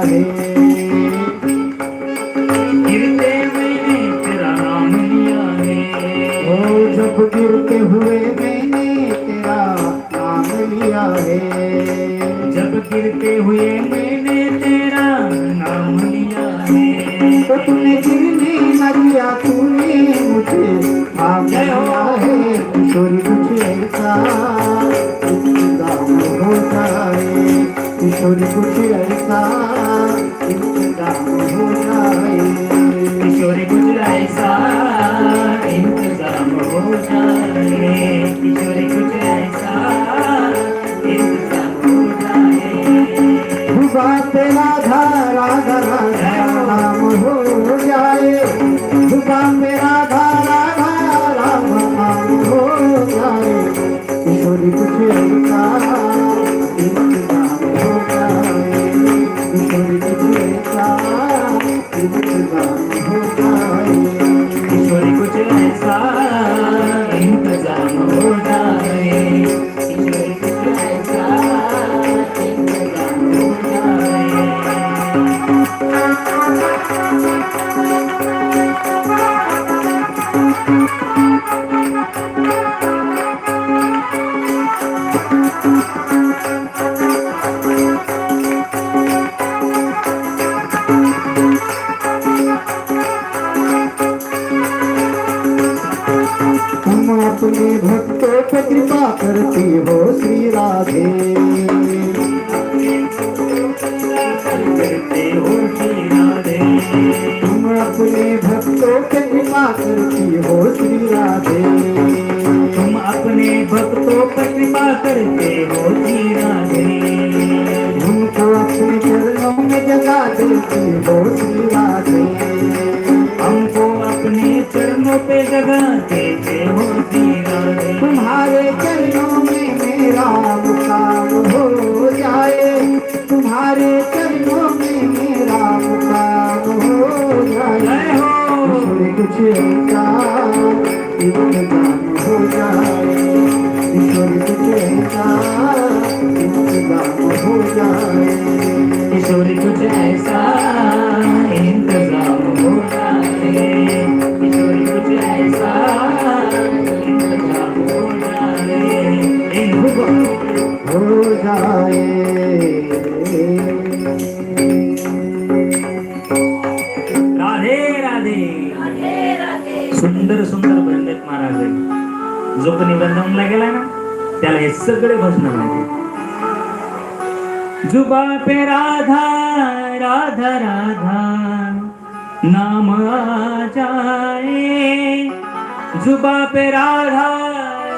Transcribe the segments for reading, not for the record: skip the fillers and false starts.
है। गिरते मैंने तेरा नाम लिया है। ओ जब गिरते हुए मैंने तेरा नाम लिया है। जब गिरते हुए मैंने तेरा नाम लिया है। तो तूने गिरने न दिया, तूने मुझे थाम लिया है। किशोरी कुछ ऐसा इंतजाम हो जाए, किशोरी कुछ ऐसा इंतजाम हो जाए। किशोरी कुछ ऐसा इंतजाम हो जाए। किशोरी कुछ ऐसा इंतजाम हो जाए। हुआ पे राधा राधा राधा नाम हो जाए। हुआ पे राधा राधा राम नाम हो जाए। किशोरी कुछ ऐसा इंतजाम हो जाए, किशोरी कुछ ऐसा इंतजाम हो जाए। किशोरी कुछ ऐसा इंतजाम हो जाए। किशोरी कुछ ऐसा इंतजाम हो जाए। तुम अपने भक्तों पर कृपा करती हो श्री राधे। करते हो श्री राधे। तुम अपने भक्तों पर कृपा करती हो श्री राधे। तुम अपने भक्तों पर कृपा करते हो श्री राधे। उनको अपने चरणों में जगा देती हो श्री राधे। हमको अपने चरणों पे जगह देते हो श्री राधे। तुम्हारे चरणों में मेरा मुकाम हो जाए। तुम्हारे चरणों में मेरा मुकाम हो जाए। किशोरी कुछ ऐसा इंतजाम हो जाए। किशोरी कुछ ऐसा इंतजाम हो जाए। किशोरी कुछ ऐसा इंतजाम हो जाए। किशोरी कुछ ऐसा इंतजाम हो जाए। हो जाए। राधे राधे। सुंदर सुंदर भजन आहेत महाराज. जो कोणी वृंदावनला गेला ना त्याला हे सगळे भजन माहिती. जुबा पे राधा राधा राधा नाम आ जाए. जुबा पे राधा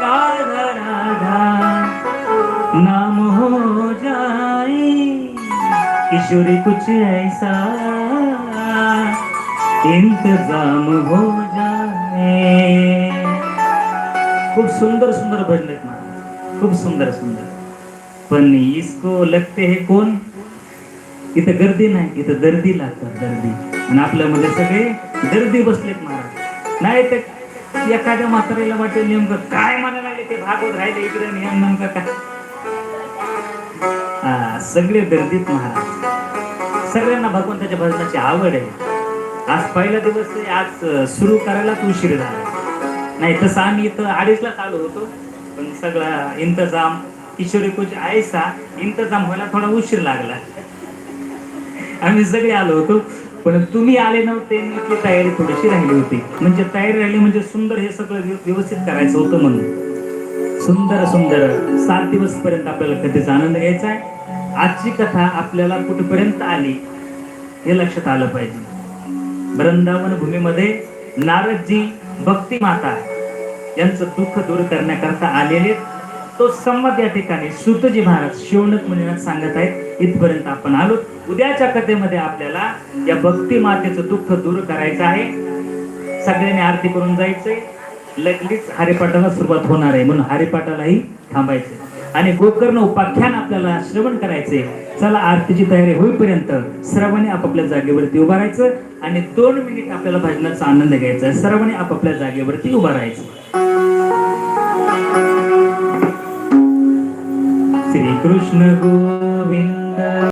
राधा राधा नाम हो जाए. किशोरी कुछ ऐसा इंतजाम हो जाए. खूप सुंदर सुंदर भजन आहेत महाराज, खूप सुंदर सुंदर. पण इसको लगते हे कोण? इथं गर्दी नाही, इथं दर्दी लागतात, दर्दी. आणि आपल्यामध्ये सगळे दर्दी बसलेत महाराज. नाही तर एखाद्या म्हातारीला वाटेल नेमकं काय म्हणायला लागले ते भागवत राहिले इकडे नियम नेमका काय. सगळे दर्दीत महाराज. सगळ्यांना भगवंताच्या भजनाची आवड आहे. आज पहिला दिवस आहे, आज सुरू करायला उशीर झाला. नाही तसं आम्ही इथं 2:30 आलो होतो, पण सगळा इंतजाम किशोरी कुछ ऐसा इंतजाम व्हायला थोडा उशीर लागला. आम्ही सगळे आलो होतो, पण तुम्ही आले नव्हते. इथली तयारी थोडीशी राहिली होती. म्हणजे तयारी राहिली म्हणजे सुंदर हे सगळं व्यवस्थित करायचं होतं म्हणून. सुंदर सुंदर 7 दिवस पर्यंत आपल्याला कथेचा आनंद घ्यायचा आहे. आजची कथा आपल्याला कुठपर्यंत आली हे लक्षात आलं पाहिजे. वृंदावन भूमीमध्ये नारदजी भक्ती माता यांचं दुःख दूर करण्याकरता आलेले. तो संवाद या ठिकाणी सुतजी महाराज शिवणक मुनींना सांगत आहेत. इथपर्यंत आपण आलो. उद्याच्या कथेमध्ये आपल्याला या भक्ती मातेचं दुःख दूर करायचं आहे. सगळ्यांनी आरती करून जायचंय. लगेच हरिपाठाला सुरुवात होणार आहे, म्हणून हरिपाठालाही थांबायचे आणि गोकर्ण उपाख्यान आपल्याला श्रवण करायचे. चला आरतीची तयारी होईपर्यंत सर्वांनी आपापल्या जागेवरती उभा राहायचं आणि 2 मिनिट आपल्याला भजनाचा आनंद घ्यायचा. सर्वांनी आपापल्या जागेवरती उभा राहायचं. श्री कृष्ण गोविंद.